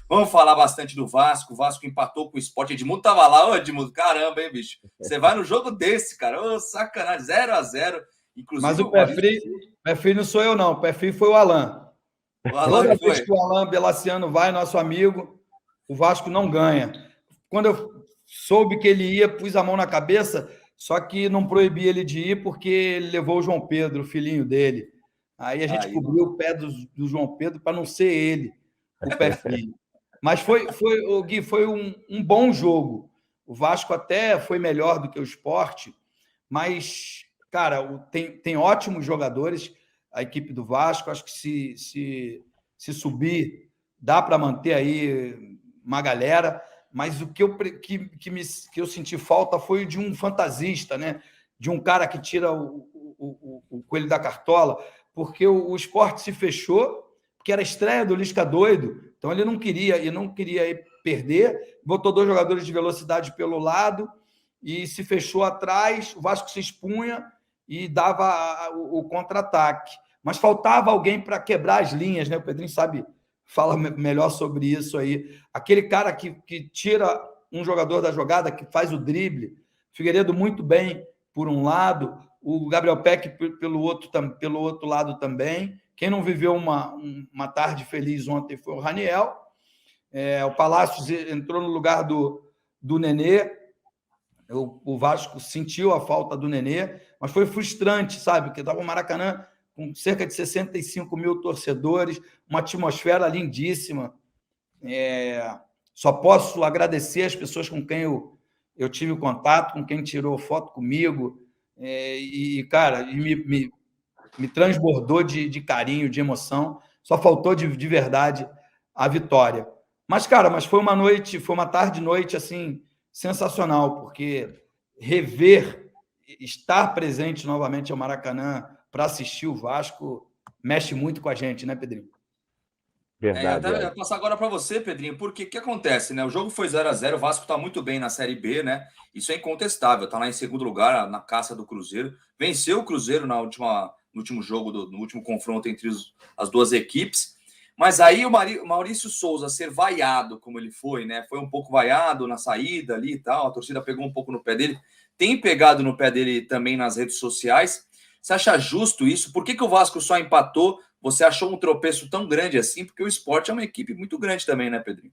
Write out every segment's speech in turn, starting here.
Vamos falar bastante do Vasco. O Vasco empatou com o Sport. Edmundo tava lá. Ô, Edmundo, caramba, hein, bicho? Você vai no jogo desse, cara. Ô, sacanagem. 0-0. Mas Inclusive, o pé frio não sou eu, não. O pé frio foi o Alan. o Alan Toda que vez foi. que o Alan Belaciano vai, nosso amigo, o Vasco não ganha. Quando eu soube que ele ia, pus a mão na cabeça, só que não proibi ele de ir porque ele levou o João Pedro, o filhinho dele. Aí a gente cobriu o pé do João Pedro para não ser ele, o pé frio. Mas o Gui, foi um bom jogo. O Vasco até foi melhor do que o Sport, mas, cara, tem ótimos jogadores, a equipe do Vasco. Acho que se subir, dá para manter aí uma galera. Mas o que eu senti falta foi de um fantasista, né? De um cara que tira o coelho da cartola, porque o Sport se fechou, porque era a estreia do Lisca doido, então ele não queria perder, botou 2 jogadores de velocidade pelo lado e se fechou atrás, o Vasco se expunha e dava o contra-ataque. Mas faltava alguém para quebrar as linhas, né? O Pedrinho fala melhor sobre isso aí. Aquele cara que tira um jogador da jogada, que faz o drible. Figueiredo muito bem por um lado, o Gabriel Peck pelo outro lado também. Quem não viveu uma tarde feliz ontem foi o Raniel. O Palácios entrou no lugar do Nenê. O Vasco sentiu a falta do Nenê, mas foi frustrante, sabe? Porque estava o Maracanã com cerca de 65 mil torcedores, uma atmosfera lindíssima. Só posso agradecer as pessoas com quem eu tive contato, com quem tirou foto comigo, cara, me transbordou de carinho, de emoção. Só faltou de verdade a vitória. Mas, cara, foi uma tarde e noite assim sensacional, porque estar presente novamente ao Maracanã para assistir o Vasco mexe muito com a gente, né, Pedrinho? Verdade. Eu ia passar agora para você, Pedrinho, porque o que acontece, né? O jogo foi 0-0, o Vasco está muito bem na Série B, né? Isso é incontestável, está lá em segundo lugar, na caça do Cruzeiro. Venceu o Cruzeiro no último jogo, no último confronto entre as duas equipes. Mas aí o Maurício Souza ser vaiado como ele foi, né? Foi um pouco vaiado na saída ali e tal, a torcida pegou um pouco no pé dele. Tem pegado no pé dele também nas redes sociais. Você acha justo isso? Por que o Vasco só empatou? Você achou um tropeço tão grande assim? Porque o Sport é uma equipe muito grande também, né, Pedrinho?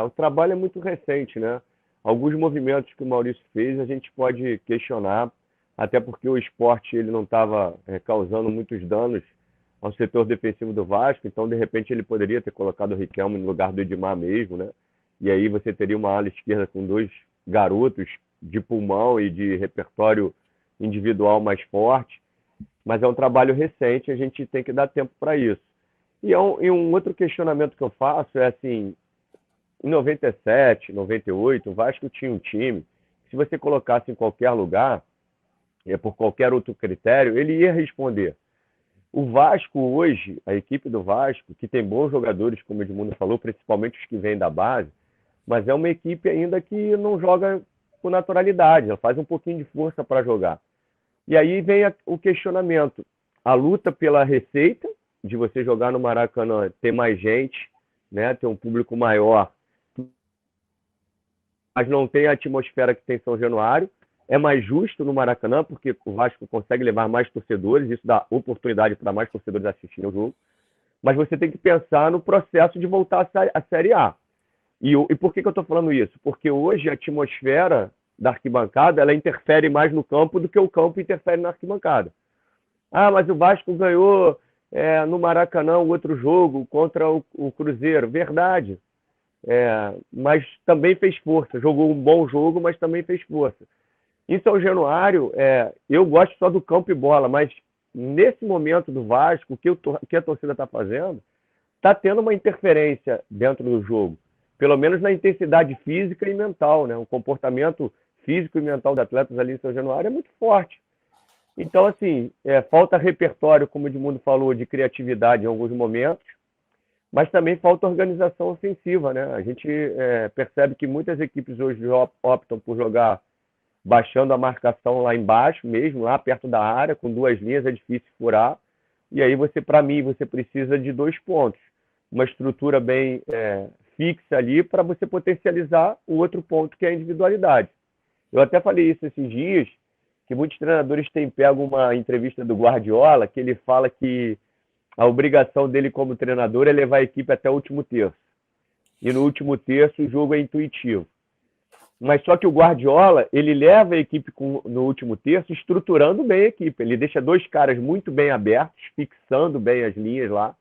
O trabalho é muito recente, né? Alguns movimentos que o Maurício fez a gente pode questionar, até porque o Sport ele não estava causando muitos danos ao setor defensivo do Vasco, então de repente ele poderia ter colocado o Riquelme no lugar do Edmar mesmo, né? E aí você teria uma ala esquerda com 2 garotos de pulmão e de repertório individual mais forte, mas é um trabalho recente, a gente tem que dar tempo para isso. E um outro questionamento que eu faço é assim, em 97, 98, o Vasco tinha um time, se você colocasse em qualquer lugar, por qualquer outro critério, ele ia responder. O Vasco hoje, a equipe do Vasco, que tem bons jogadores, como o Edmundo falou, principalmente os que vêm da base, mas é uma equipe ainda que não joga com naturalidade, ela faz um pouquinho de força para jogar. E aí vem o questionamento, a luta pela receita, de você jogar no Maracanã, ter mais gente, né, ter um público maior, mas não tem a atmosfera que tem em São Januário. É mais justo no Maracanã, porque o Vasco consegue levar mais torcedores, isso dá oportunidade para mais torcedores assistirem o jogo. Mas você tem que pensar no processo de voltar à Série A. E por que eu estou falando isso? Porque hoje a atmosfera da arquibancada ela interfere mais no campo do que o campo interfere na arquibancada. Mas o Vasco ganhou no Maracanã o outro jogo contra o Cruzeiro. Verdade. Mas também fez força. Jogou um bom jogo, mas também fez força. Em São Januário, eu gosto só do campo e bola, mas nesse momento do Vasco, o que a torcida está fazendo, está tendo uma interferência dentro do jogo. Pelo menos na intensidade física e mental, né? O comportamento físico e mental dos atletas ali em São Januário é muito forte. Então, assim, falta repertório, como o Edmundo falou, de criatividade em alguns momentos, mas também falta organização ofensiva, né? A gente percebe que muitas equipes hoje optam por jogar baixando a marcação lá embaixo mesmo, lá perto da área, com 2 linhas é difícil furar, e aí para mim, você precisa de 2 pontos. Uma estrutura bem fixa ali para você potencializar o outro ponto, que é a individualidade. Eu até falei isso esses dias, que muitos treinadores têm pego uma entrevista do Guardiola, que ele fala que a obrigação dele como treinador é levar a equipe até o último terço. E no último terço o jogo é intuitivo. Mas só que o Guardiola, ele leva a equipe no último terço estruturando bem a equipe. Ele deixa 2 caras muito bem abertos, fixando bem as linhas lá,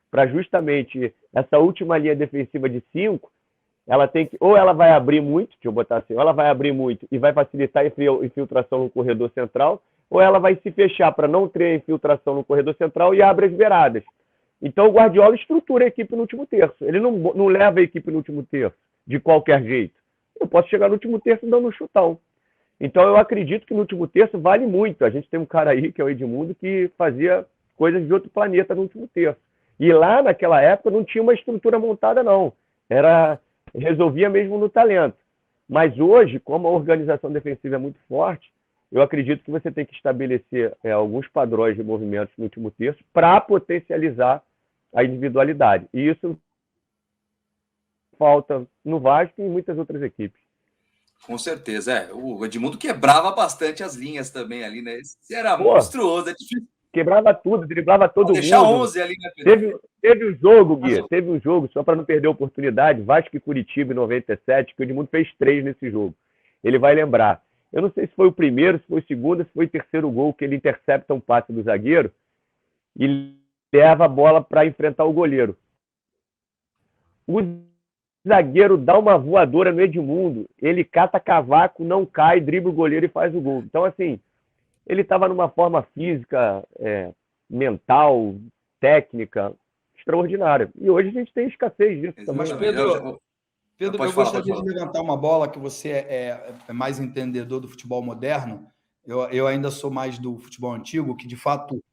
para justamente essa última linha defensiva de 5, ela tem que, ou ela vai abrir muito, deixa eu botar assim, ou ela vai abrir muito e vai facilitar a infiltração no corredor central, ou ela vai se fechar para não ter infiltração no corredor central e abre as beiradas. Então o Guardiola estrutura a equipe no último terço. Ele não leva a equipe no último terço de qualquer jeito. Eu posso chegar no último terço dando um chutão. Então eu acredito que no último terço vale muito. A gente tem um cara aí, que é o Edmundo, que fazia coisas de outro planeta no último terço. E lá naquela época não tinha uma estrutura montada, não. Resolvia mesmo no talento. Mas hoje, como a organização defensiva é muito forte, eu acredito que você tem que estabelecer alguns padrões de movimentos no último terço para potencializar a individualidade. E isso falta no Vasco e em muitas outras equipes. Com certeza, o Edmundo quebrava bastante as linhas também ali, né? Esse era monstruoso, é difícil. Quebrava tudo, driblava todo mundo. Deixar 11 ali, né, Pedro? Teve um jogo, Gui, teve um jogo, só para não perder a oportunidade, Vasco e Curitiba em 97, que o Edmundo fez 3 nesse jogo. Ele vai lembrar. Eu não sei se foi o primeiro, se foi o segundo, se foi o terceiro gol, que ele intercepta um passe do zagueiro e leva a bola para enfrentar o goleiro. O zagueiro dá uma voadora no Edmundo, ele cata cavaco, não cai, dribla o goleiro e faz o gol. Então, assim, ele estava numa forma física, mental, técnica, extraordinária. E hoje a gente tem escassez disso também. Mas, Pedro, eu gostaria de levantar uma bola, que você é mais entendedor do futebol moderno. Eu ainda sou mais do futebol antigo, que de fato...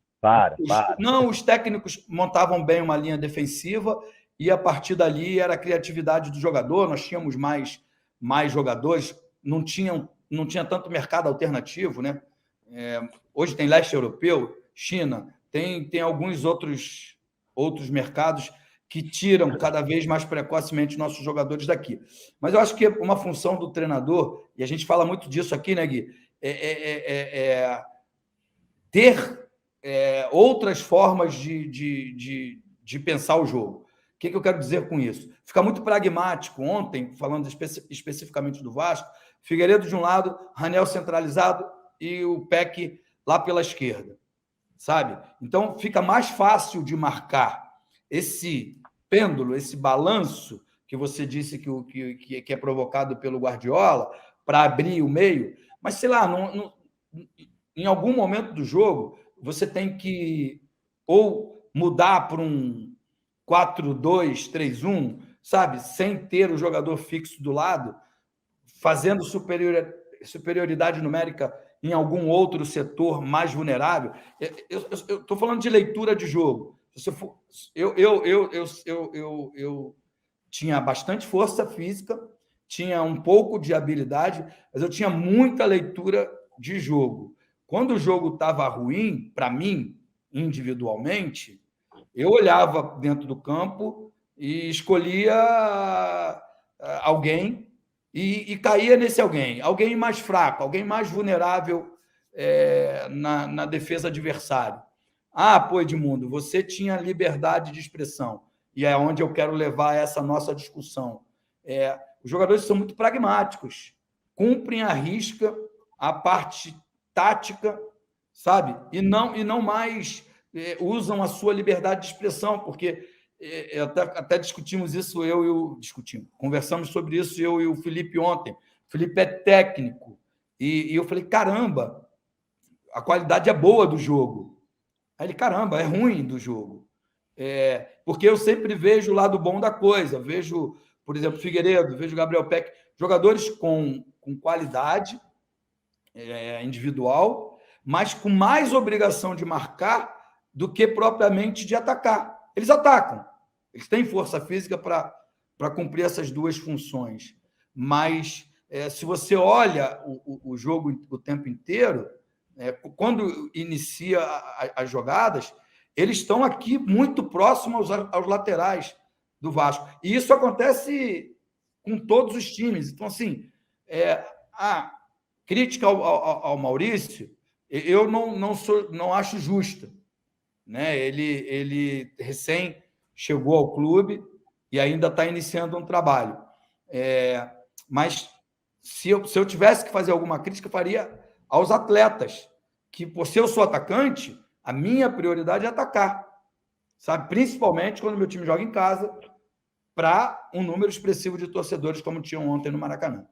Os técnicos montavam bem uma linha defensiva e a partir dali era a criatividade do jogador. Nós tínhamos mais jogadores, não tinha tanto mercado alternativo, né? Hoje tem leste europeu, China, tem alguns outros mercados que tiram cada vez mais precocemente nossos jogadores daqui. Mas eu acho que uma função do treinador, e a gente fala muito disso aqui, né, Gui, ter outras formas de pensar o jogo. O que eu quero dizer com isso? Ficar muito pragmático. Ontem, falando especificamente do Vasco, Figueiredo de um lado, Raniel centralizado e o Peck lá pela esquerda, sabe? Então, fica mais fácil de marcar esse pêndulo, esse balanço que você disse que é provocado pelo Guardiola para abrir o meio, mas, sei lá, em algum momento do jogo, você tem que ou mudar para um 4-2-3-1, sabe? Sem ter o jogador fixo do lado, fazendo superioridade numérica em algum outro setor mais vulnerável. Eu estou falando de leitura de jogo. Eu tinha bastante força física, tinha um pouco de habilidade, mas eu tinha muita leitura de jogo. Quando o jogo estava ruim, para mim, individualmente, eu olhava dentro do campo e escolhia alguém e caía nesse alguém mais fraco, alguém mais vulnerável na defesa adversária. Pô, Edmundo, você tinha liberdade de expressão, e é onde eu quero levar essa nossa discussão. Os jogadores são muito pragmáticos, cumprem à risca a parte tática, sabe? E não mais usam a sua liberdade de expressão, porque até discutimos isso, conversamos sobre isso eu e o Felipe ontem. O Felipe é técnico, e eu falei, caramba, a qualidade é boa do jogo. Aí ele, caramba, é ruim do jogo. Porque eu sempre vejo o lado bom da coisa. Vejo, por exemplo, Figueiredo, vejo Gabriel Peck, jogadores com qualidade individual, mas com mais obrigação de marcar do que propriamente de atacar. Eles atacam. Eles têm força física para cumprir essas duas funções. Mas, se você olha o jogo o tempo inteiro, quando inicia as jogadas, eles estão aqui muito próximos aos laterais. do Vasco. E isso acontece com todos os times. Então, assim, a crítica ao Maurício, eu não acho justa, né? Ele recém chegou ao clube e ainda está iniciando um trabalho. Mas se eu tivesse que fazer alguma crítica, eu faria aos atletas, que, por ser eu sou atacante, a minha prioridade é atacar, sabe? Principalmente quando meu time joga em casa, para um número expressivo de torcedores, como tinham ontem no Maracanã.